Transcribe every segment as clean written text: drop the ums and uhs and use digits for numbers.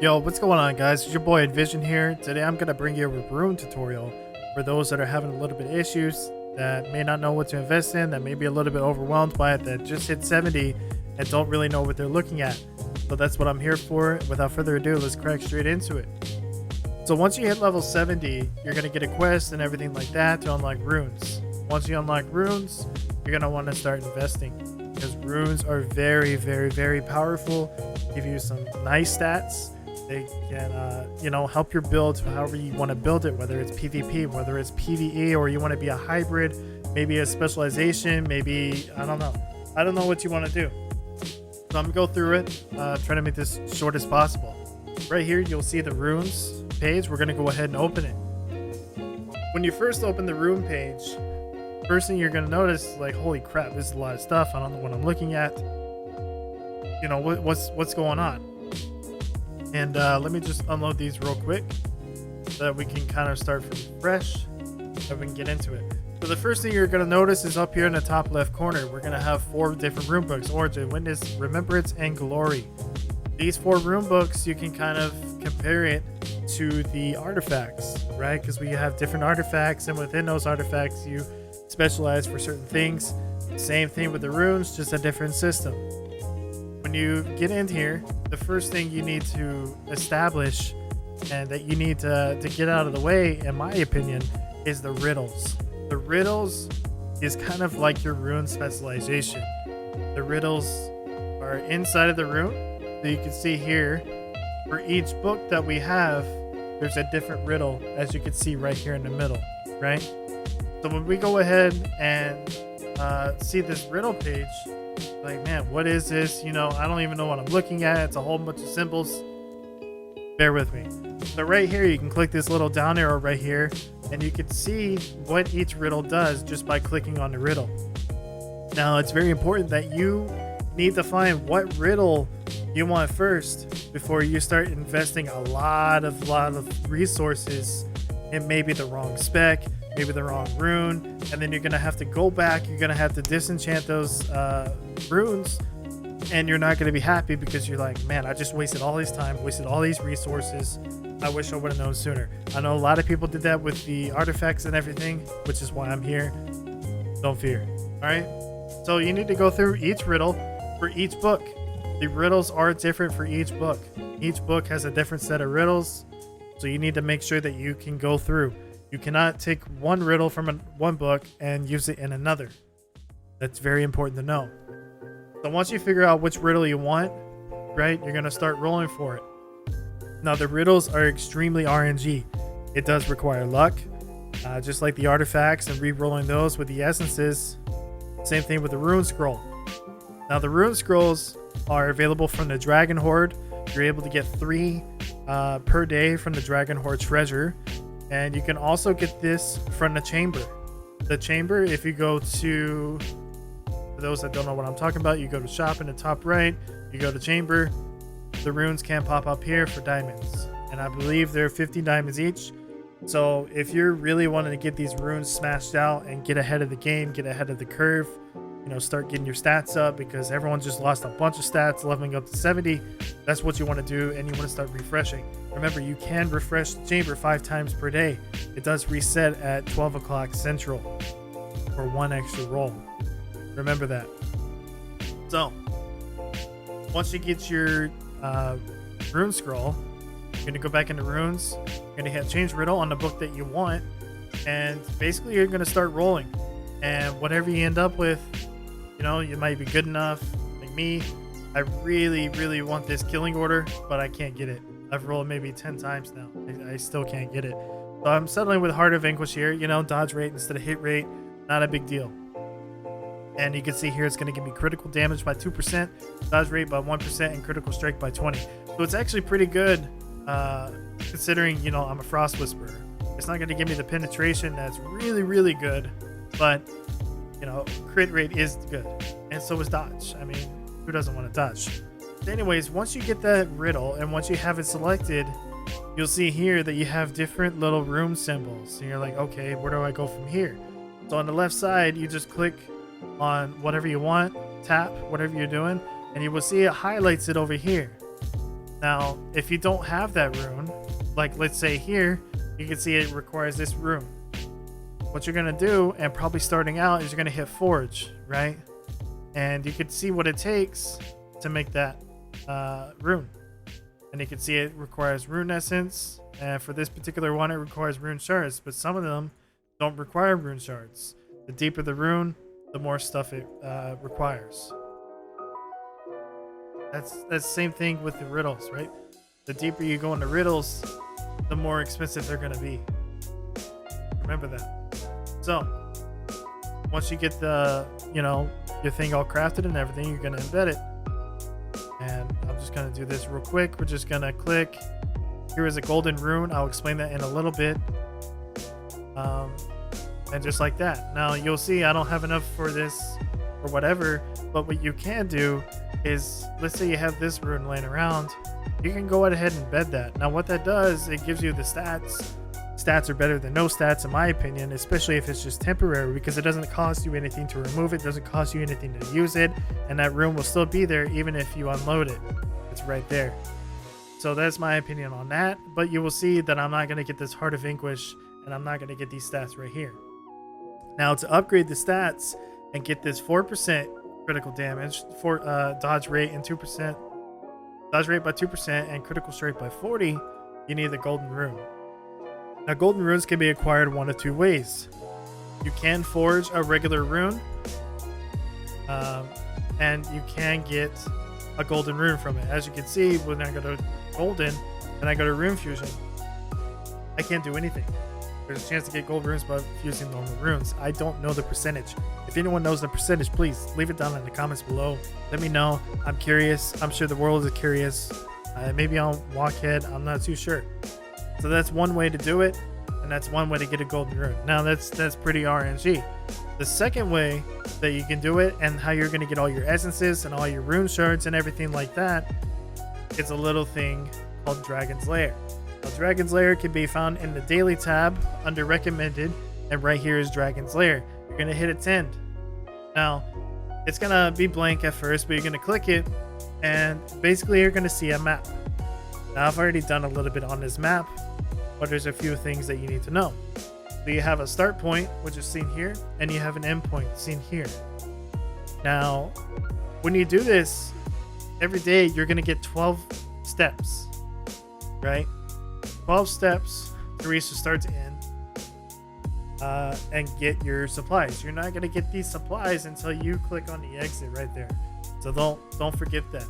Yo, what's going on, guys? It's your boy nVision here. Today I'm going to bring you a Rune tutorial for those that are having a little bit of issues, that may not know what to invest in, that may be a little bit overwhelmed by it, that just hit 70 and don't really know what they're looking at. So that's what I'm here for. Without further ado, let's crack straight into it. So once you hit level 70, you're going to get a quest and everything like that to unlock runes. Once you unlock runes, you're going to want to start investing, because runes are very, very, very powerful. Give you some nice stats. They can, help your build however you want to build it, whether it's PvP, whether it's PvE, or you want to be a hybrid, maybe a specialization, maybe, I don't know. I don't know what you want to do. So I'm going to go through it, try to make this short as possible. Right here, you'll see the runes page. We're going to go ahead and open it. When you first open the rune page, first thing you're going to notice, like, holy crap, this is a lot of stuff. I don't know what I'm looking at. You know, what's going on? And let me just unload these real quick so that we can kind of start from fresh and we can get into it. So the first thing you're going to notice is up here in the top left corner, we're going to have 4 different rune books: Origin, Witness, Remembrance, and Glory. These 4 rune books, you can kind of compare it to the artifacts, right? Because we have different artifacts, and within those artifacts, you specialize for certain things. Same thing with the runes, just a different system. When you get in here, the first thing you need to establish and that you need to get out of the way, in my opinion, is the riddles. The riddles is kind of like your rune specialization. The riddles are inside of the rune. So you can see here, for each book that we have, there's a different riddle, as you can see right here in the middle, right? So when we go ahead and see this riddle page, like, man, what is this? You know, I don't even know what I'm looking at. It's a whole bunch of symbols. Bear with me. So right here, you can click this little down arrow right here, and you can see what each riddle does just by clicking on the riddle. Now, it's very important that you need to find what riddle you want first before you start investing a lot of resources in maybe the wrong spec, maybe the wrong rune, and then you're gonna have to go back. You're gonna have to disenchant those runes, and you're not gonna be happy because you're like, man, I just wasted all this time, wasted all these resources. I wish I would have known sooner. I know a lot of people did that with the artifacts and everything, which is why I'm here. Don't fear. All right. So you need to go through each riddle for each book. The riddles are different for each book. Each book has a different set of riddles, so you need to make sure that you can go through. You cannot take one riddle from one book and use it in another. That's very important to know. So once you figure out which riddle you want, right, you're going to start rolling for it. Now, the riddles are extremely RNG. It does require luck, just like the artifacts and re-rolling those with the essences. Same thing with the rune scroll. Now, the rune scrolls are available from the Dragon Hoard. You're able to get 3 per day from the Dragon Hoard treasure. And you can also get this from the chamber. The chamber, if you go to, for those that don't know what I'm talking about, you go to shop in the top right, you go to chamber, the runes can pop up here for diamonds. And I believe they're 50 diamonds each. So if you're really wanting to get these runes smashed out and get ahead of the game, get ahead of the curve, you know, start getting your stats up, because everyone just lost a bunch of stats leveling up to 70. That's what you want to do, and you want to start refreshing. Remember, you can refresh the chamber 5 times per day. It does reset at 12 o'clock central for 1 extra roll. Remember that. So once you get your rune scroll, you're going to go back into runes. You're going to hit change riddle on the book that you want, and basically you're going to start rolling. And whatever you end up with, you know, you might be good enough. Like me, I really want this killing order, but I can't get it. I've rolled maybe 10 times now. I still can't get it. So I'm settling with Heart of Vanquish here. You know, dodge rate instead of hit rate. Not a big deal. And you can see here it's going to give me critical damage by 2%, dodge rate by 1%, and critical strike by 20. So it's actually pretty good, considering, you know, I'm a Frost Whisperer. It's not going to give me the penetration that's really good, but, you know, crit rate is good. And so is dodge. I mean, who doesn't want to dodge? Anyways, once you get that riddle and once you have it selected, you'll see here that you have different little room symbols. And you're like, okay, where do I go from here? So on the left side, you just click on whatever you want, tap whatever you're doing, and you will see it highlights it over here. Now, if you don't have that rune, like let's say here, you can see it requires this rune. What you're gonna do, and probably starting out, is you're gonna hit forge, right? And you can see what it takes to make that rune. And you can see it requires rune essence, and for this particular one, it requires rune shards. But some of them don't require rune shards. The deeper the rune, the more stuff it requires. That's the same thing with the riddles, right? The deeper you go into riddles, the more expensive they're gonna be. Remember that. So once you get the, your thing all crafted and everything, you're gonna embed it. And I'm just gonna do this real quick. We're just gonna click. Here is a golden rune. I'll explain that in a little bit. And just like that. Now you'll see I don't have enough for this or whatever, but what you can do is, let's say you have this rune laying around, you can go ahead and embed that. Now what that does, it gives you the stats. Stats are better than no stats in my opinion, especially if it's just temporary, because it doesn't cost you anything to remove it, doesn't cost you anything to use it, and that rune will still be there even if you unload it. It's right there. So that's my opinion on that, but you will see that I'm not going to get this Heart of Vanquish, and I'm not going to get these stats right here. Now to upgrade the stats and get this 4% critical damage, for dodge rate and 2%, dodge rate by 2% and critical strike by 40, you need the golden rune. Now golden runes can be acquired one of two ways. You can forge a regular rune, and you can get a golden rune from it. As you can see, when I go to golden and I go to rune fusion, I can't do anything. There's a chance to get gold runes by fusing normal runes. I don't know the percentage. If anyone knows the percentage, please leave it down in the comments below. Let me know. I'm curious. I'm sure the world is curious. Maybe on Walkhead. I'm not too sure. So that's one way to do it, and that's one way to get a golden rune. Now that's pretty RNG. The second way that you can do it, and how you're going to get all your essences and all your rune shards and everything like that, it's a little thing called Dragon's Lair. Now, Dragon's Lair can be found in the daily tab under recommended, and right here is Dragon's Lair. You're going to hit attend. Now, it's going to be blank at first, but you're going to click it, and basically you're going to see a map. Now, I've already done a little bit on this map, but there's a few things that you need to know. So you have a start point, which is seen here, and you have an end point seen here. Now, when you do this, every day you're going to get 12 steps, right? 12 steps to reach the start to end, and get your supplies. You're not going to get these supplies until you click on the exit right there. So don't forget that.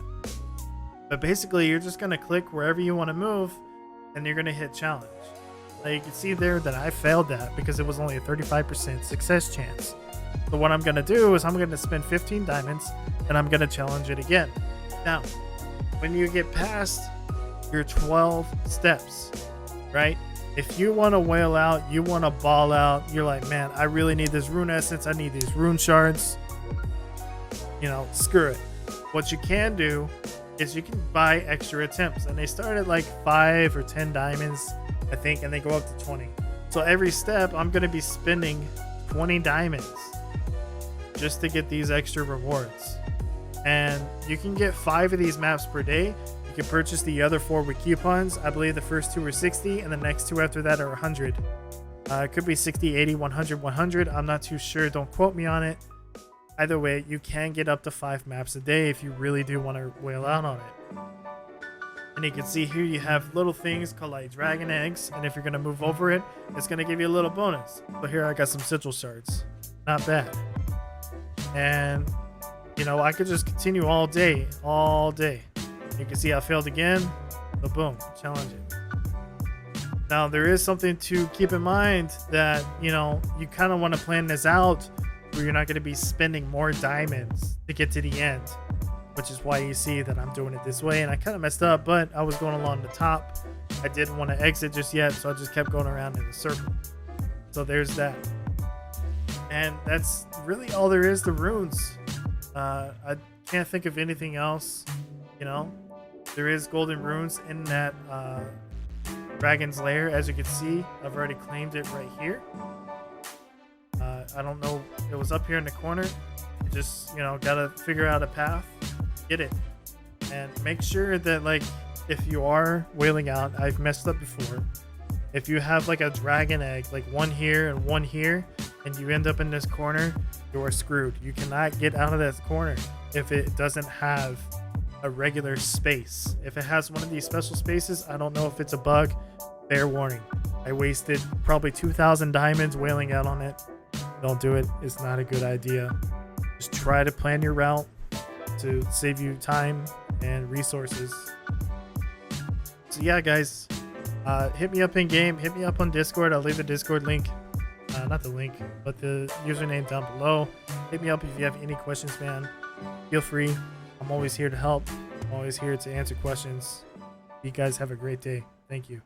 But basically, you're just going to click wherever you want to move, and you're going to hit challenge. Now you can see there that I failed that because it was only a 35% success chance. So what I'm going to do is I'm going to spend 15 diamonds, and I'm going to challenge it again. Now, when you get past your 12 steps, right? If you want to wail out, you want to ball out, you're like, man, I really need this rune essence, I need these rune shards, screw it. What you can do is you can buy extra attempts, and they start at like 5 or 10 diamonds, I think, and they go up to 20. So every step I'm going to be spending 20 diamonds just to get these extra rewards. And you can get 5 of these maps per day. You can purchase the other 4 with coupons. I believe the first 2 are 60, and the next 2 after that are 100. It could be 60, 80, 100, 100. I'm not too sure. Don't quote me on it. Either way, you can get up to 5 maps a day if you really do want to whale out on it. And you can see here you have little things called like dragon eggs, and if you're going to move over it, it's going to give you a little bonus. So here I got some sigil shards. Not bad. And I could just continue all day. You can see I failed again, so boom, challenge it. Now there is something to keep in mind that you kind of want to plan this out where you're not going to be spending more diamonds to get to the end, which is why you see that I'm doing it this way. And I kind of messed up, but I was going along the top. I didn't want to exit just yet, so I just kept going around in a circle. So there's that. And that's really all there is to runes. I can't think of anything else. There is golden runes in that Dragon's Lair. As you can see, I've already claimed it right here. I don't know, it was up here in the corner. You just gotta figure out a path, get it, and make sure that if you are whaling out, I've messed up before. If you have like a dragon egg, like one here and one here, and you end up in this corner, you're screwed. You cannot get out of that corner if it doesn't have a regular space. If it has one of these special spaces, I don't know if it's a bug. Fair warning. I wasted probably 2,000 diamonds whaling out on it. Don't do it. It's not a good idea. Just try to plan your route to save you time and resources. So yeah, guys, hit me up in game, hit me up on Discord. I'll leave the Discord link, not the link, but the username down below. Hit me up if you have any questions, man. Feel free. I'm always here to help. I'm always here to answer questions. You guys have a great day. Thank you.